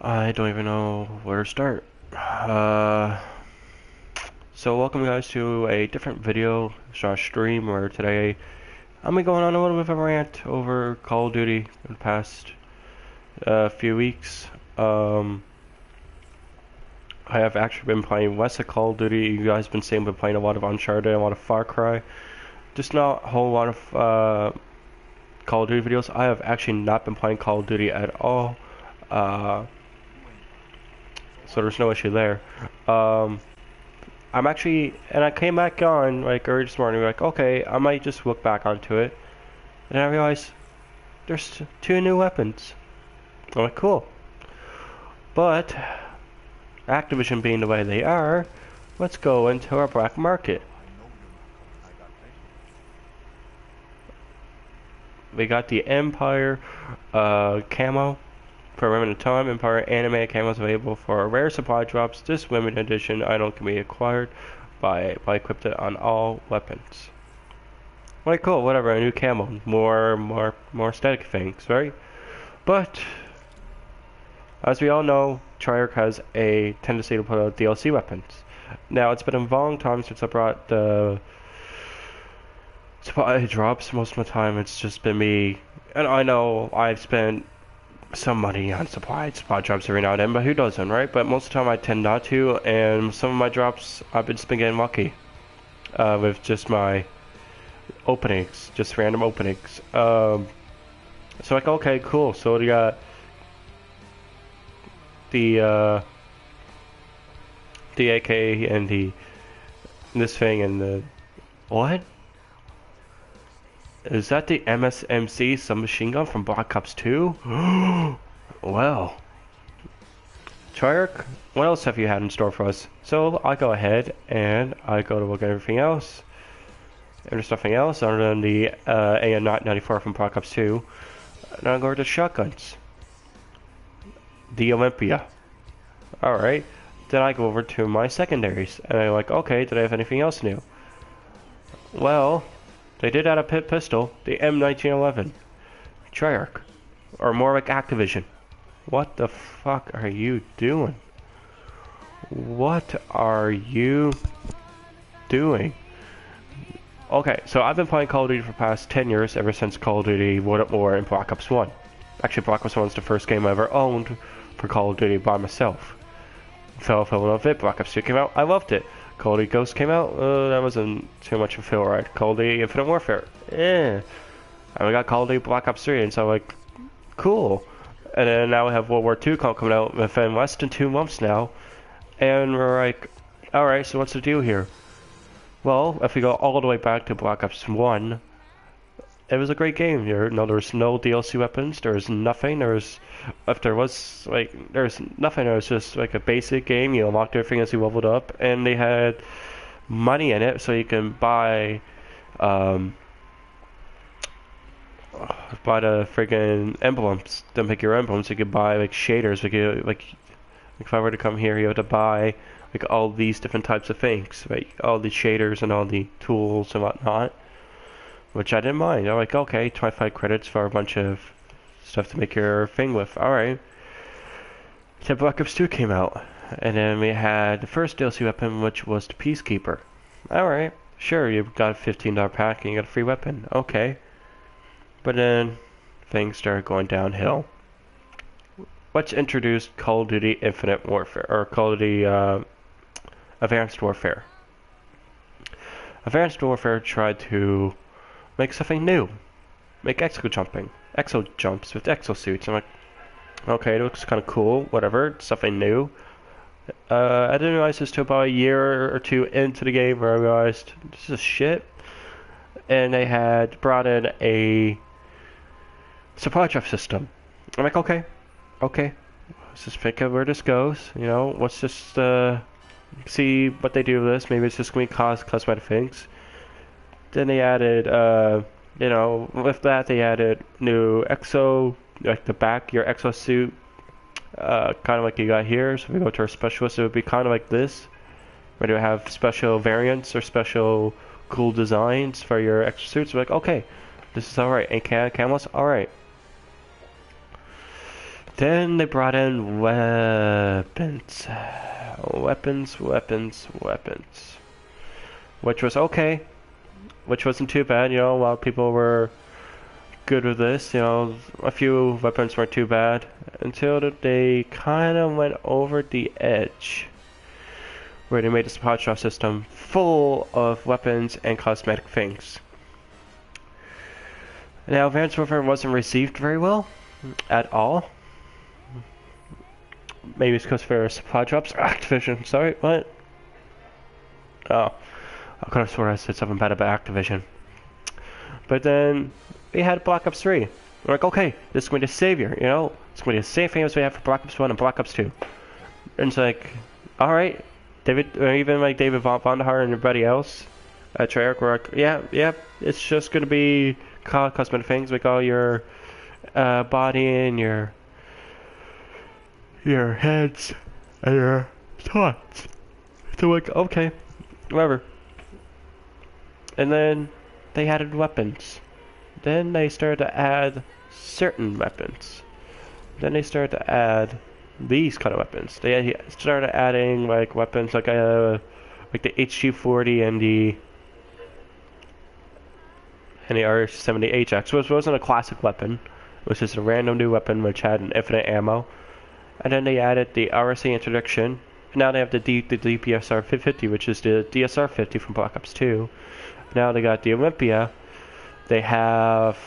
I don't even know where to start. Uh, so welcome guys to a different video slash stream where today I'm gonna be going on a little bit of a rant over Call of Duty in the past few weeks. Um, I have actually been playing less of Call of Duty. You guys have been saying I've been playing a lot of Uncharted, a lot of Far Cry. Just not a whole lot of Call of Duty videos. I have actually not been playing Call of Duty at all. Uh, so there's no issue there. I'm actually, and I came back on like early this morning, like, okay, I might just look back onto it, and I realized there's two new weapons. I'm like, cool. But Activision being the way they are, let's go into our black market. We got the Empire camo. For a limited time, Empire anime camos available for rare supply drops. This limited edition item can be acquired by equipped it on all weapons. Like, cool, whatever, a new camo, more aesthetic things, right? But as we all know, Treyarch has a tendency to put out DLC weapons. Now, it's been a long time since I brought the supply drops. Most of the time, it's just been me, and I know I've spent some money on supply drops every now and then, but who doesn't, right? But most of the time I tend not to, and some of my drops I've just been getting lucky with just my openings, just random openings. So like, okay, cool. So we got the AK and this thing and the what? Is that the MSMC submachine gun from Black Ops 2? Well, Treyarch, what else have you had in store for us? So I go ahead and I go to look at everything else. And there's nothing else other than the AN-94 from Black Ops 2. And I go to shotguns. The Olympia. Alright. Then I go over to my secondaries. And I'm like, okay, did I have anything else new? Well, they did add a pit pistol, the M1911. Treyarch. Or more like Activision. What the fuck are you doing? What are you doing? Okay, so I've been playing Call of Duty for the past 10 years, ever since Call of Duty World at War and Black Ops 1. Actually, Black Ops 1 is the first game I ever owned for Call of Duty by myself. Fell in love with it. Black Ops 2 came out, I loved it. Call of Duty Ghost came out, that wasn't too much of a feel right. Call of Duty Infinite Warfare, And we got Call of Duty Black Ops 3, and so I'm like, cool. And then now we have World War II coming out within less than 2 months now. And we're like, alright, so what's the deal here? Well, if we go all the way back to Black Ops 1, it was a great game. There was no DLC weapons, there was nothing, if there was, like, there's nothing, it was just like a basic game. You unlocked everything as you leveled up, and they had money in it, so you can buy, the friggin' emblems to make your emblems. You could buy, like, shaders, like if I were to come here, you have to buy, like, all these different types of things, right? All the shaders and all the tools and whatnot. Which I didn't mind. I'm like, okay, 25 credits for a bunch of stuff to make your thing with. Alright. So Black Ops 2 came out. And then we had the first DLC weapon, which was the Peacekeeper. Alright, sure, you've got a $15 pack and you got a free weapon. Okay. But then things started going downhill. Let's introduce Call of Duty Infinite Warfare, or Call of Duty Advanced Warfare. Advanced Warfare tried to make something new. Make exo jumps with exosuits. I'm like, okay, it looks kind of cool, whatever, something new. I didn't realize this till about a year or two into the game where I realized this is shit. And they had brought in a supply drop system. I'm like, okay, let's just think of where this goes. You know, let's just see what they do with this. Maybe it's just going to be cosmetic things. Then they added, you know, with that they added new exo, like the back, your exosuit, kind of like you got here. So if we go to our specialist, it would be kind of like this, where you have special variants or special cool designs for your exosuits. We're like, okay, this is alright. And camos, alright. Then they brought in weapons. Weapons. Which was okay. Which wasn't too bad, you know, a lot of people were good with this, you know, a few weapons weren't too bad. Until they kind of went over the edge. Where they made the supply drop system full of weapons and cosmetic things. Now, Advanced Warfare wasn't received very well at all. Maybe it's because there are supply drops. Activision, sorry, what? Oh, I could have sworn I said something bad about Activision. But then we had Black Ops 3. We're like, okay, this is going to be the savior, you know? It's going to be the same thing as we have for Black Ops 1 and Black Ops 2. And it's like, alright, David, or even like David Von der Haar and everybody else at Treyarch were like, yeah, it's just going to be cosmetic things like all your body and your heads and your thoughts. So like, okay, whatever. And then they added weapons. Then they started to add certain weapons. Then they started to add these kind of weapons. They started adding like weapons like the HG40 and the R70 HX, which wasn't a classic weapon, which is a random new weapon which had an infinite ammo. And then they added the RSC interdiction. And now they have the DPSR 50, which is the DSR 50 from Black Ops 2. Now they got the Olympia. They have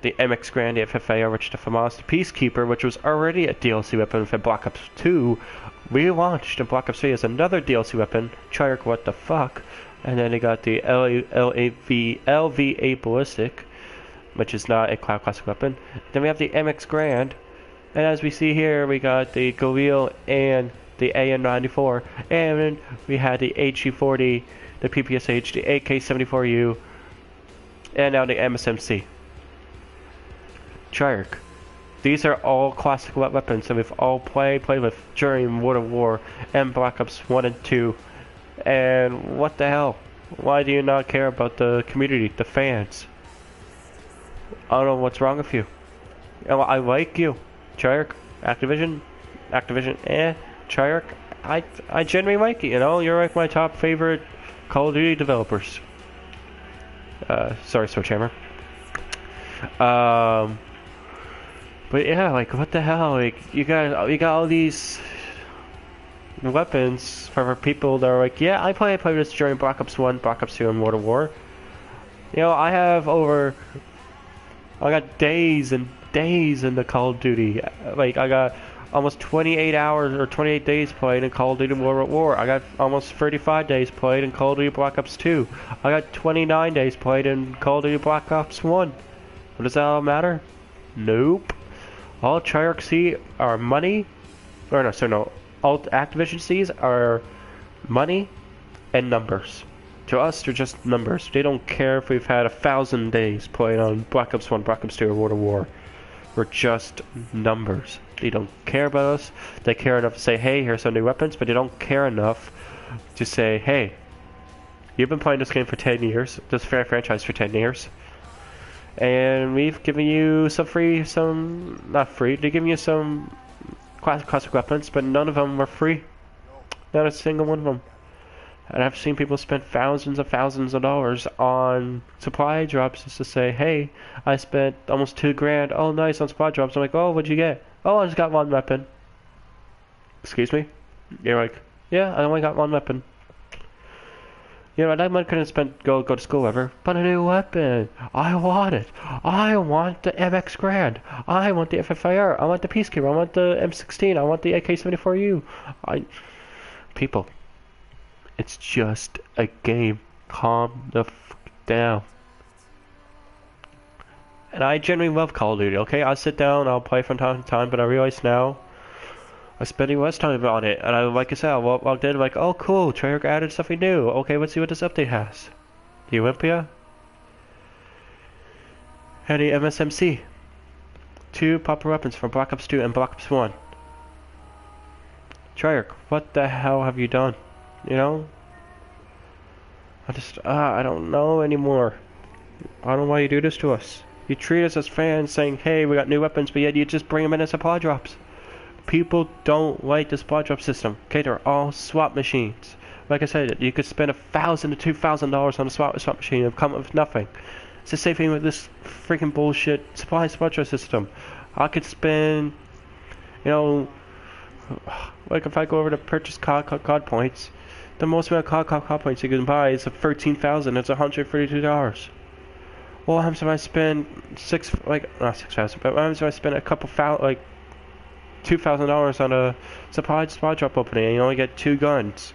the MX Grand, the FFAR, which is the FAMAS, the Peacekeeper, which was already a DLC weapon for Black Ops 2, relaunched in Black Ops 3 as another DLC weapon. Treyarch, what the fuck? And then they got the LVA Ballistic, which is not a classic weapon. Then we have the MX Grand, and as we see here, we got the Galil and the AN94, and we had the HG40, the PPSH, the AK-74U, and now the MSMC. Treyarch. These are all classic weapons that we've all played with during World of War and Black Ops 1 and 2. And what the hell? Why do you not care about the community, the fans? I don't know what's wrong with you. I like you. Treyarch, Activision, Treyarch. I genuinely like you, you know? You're like my top favorite Call of Duty developers. Sorry, Switchhammer. But yeah, like, what the hell? Like, you got all these weapons for people that are like, yeah, I played this during Black Ops 1, Black Ops 2, and World of War. You know, I got days and days in the Call of Duty. Like, I got almost 28 hours or 28 days played in Call of Duty World at War. I got almost 35 days played in Call of Duty Black Ops 2. I got 29 days played in Call of Duty Black Ops 1. What does that all matter? Nope. All Treyarch see are money. Or no, sorry, no. All Activision sees are money and numbers. To us, they're just numbers. They don't care if we've had 1,000 days played on Black Ops 1, Black Ops 2, or World of War. We're just numbers. They don't care about us. They care enough to say, hey, here's some new weapons, but they don't care enough to say, hey, you've been playing this game for 10 years, this franchise for 10 years, and we've given you not free, they've given you some classic weapons, but none of them were free. Not a single one of them. And I've seen people spend thousands of dollars on supply drops just to say, hey, I spent almost $2,000. Oh, nice, on supply drops. I'm like, oh, what'd you get? Oh, I just got one weapon. Excuse me? You're like, yeah, I only got one weapon. You know, that money couldn't go to school ever. But a new weapon. I want it. I want the MX Grand. I want the FFIR. I want the Peacekeeper. I want the M16. I want the AK-74U. People. It's just a game. Calm the f down. And I genuinely love Call of Duty, okay? I'll sit down, I'll play from time to time, but I realize now I'm spending less time on it. And like I said, I walked in like, oh cool, Treyarch added something new. Okay, let's see what this update has. The Olympia. And the MSMC. Two popular weapons from Black Ops 2 and Black Ops 1. Treyarch, what the hell have you done? You know? I don't know anymore. I don't know why you do this to us. You treat us as fans saying, hey, we got new weapons, but yet you just bring them in as supply drops. People don't like the supply drop system. Okay, they're all swap machines. Like I said, you could spend $1,000 to $2,000 on a swap machine and come up with nothing. It's the same thing with this freaking bullshit supply drop system. I could spend, you know, like if I go over to purchase COD points, the most amount of COD points you can buy is 13,000. It's $132. Well, what happens if I spend not 6,000, but what happens if I spend a couple like $2,000 on a supply drop opening and you only get 2 guns?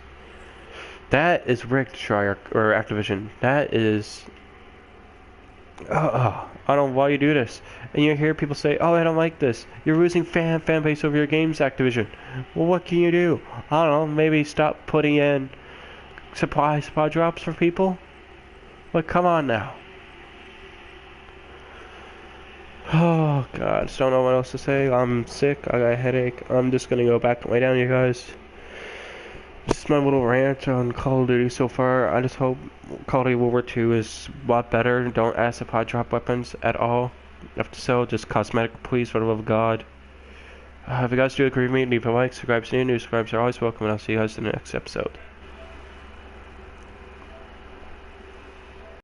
That is rigged, Treyarch or Activision. That is. I don't know why you do this. And you hear people say, "Oh, I don't like this. You're losing fan base over your games, Activision." Well, what can you do? I don't know. Maybe stop putting in supply drops for people. But come on now. Oh God, just don't know what else to say. I'm sick. I got a headache. I'm just gonna go back and lay down, you guys. This is my little rant on Call of Duty so far. I just hope Call of Duty World War II is a lot better. Don't add supply drop weapons at all. If so, just cosmetic, please, for the love of God. If you guys do agree with me, leave a like, subscribe, new subscribers are always welcome, and I'll see you guys in the next episode.